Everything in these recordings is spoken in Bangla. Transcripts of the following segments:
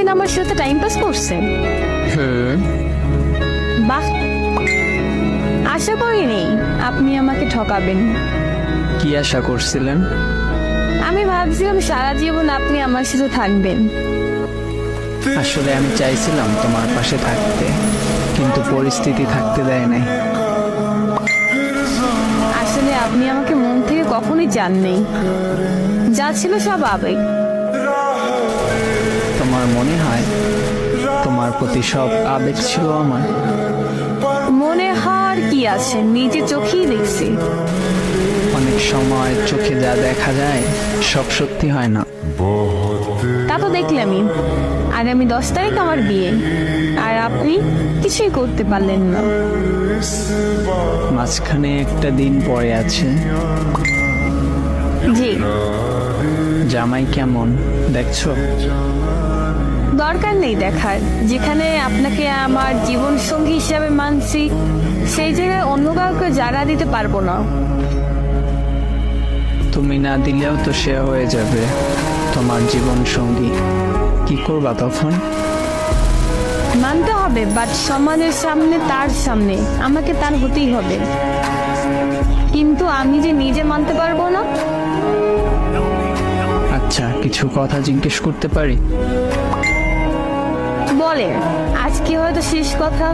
এতদিন আমার সাথে টাইম পাস করছেন? বাহ, আশা করিনি আপনি আমাকে ঠকাবেন। কি আশা করছিলেন? আমি ভাবছিলাম সারা জীবন আপনি আমার সাথে থাকবেন। আসলে আমি চাইছিলাম তোমার পাশে থাকতে, কিন্তু পরিস্থিতি থাকতে দেয় নাই। আসলে আপনি আমাকে মন থেকে কখনোই চাননি, যা ছিল সব আবেগ। তোমার মনে হয় তোমার প্রতি সব আবেগ ছিল আমার? মনে হওয়ার কি আছে, নিজে চোখেই দেখছি। অনেক সময় চোখে যা দেখা যায় সব সত্যি হয় না। তা তো দেখলামই। আগামী 10 তারিখ আমার বিয়ে, আর আপনি কিছুই করতে পারলেন না। মাঝখানে একটা দিন পরে আছে। জি, জামাই কেমন দেখছো? দরকার নেই দেখার। যেখানে আপনাকে আমার জীবন সঙ্গী হিসাবে মানছি, সেই জায়গায় অন্য কাউকে জায়গা দিতে পারবো না। তুমি না দিলেও তো সে হয়ে যাবে তোমার জীবন সঙ্গী। কি করবা তখন? মানতে হবে, বাট সমাজের সামনে, তার সামনে আমাকে তার হতেই হবে। কিন্তু আমি যে নিজে মানতে পারবো না। আচ্ছা, কিছু কথা জিজ্ঞেস করতে পারি? বলে, আজকে হয়তো শেষ কথা।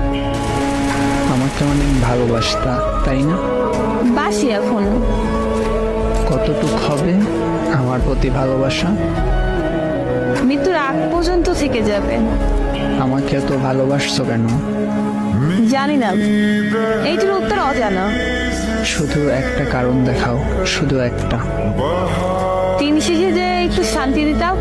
আমাকে অনেক ভালোবাসতা, তাই না? বাসি এখনো। কতটুক হবে আমার প্রতি ভালোবাসা? মৃত্যুর আগ পর্যন্ত থেকে যাবে। আমাকে এত ভালোবাসছো কেন? জানি না, এইটার উত্তর অজানা। শুধু একটা কারণ দেখাও, শুধু একটা। দিন শেষে যে একটু শান্তি দিতাম।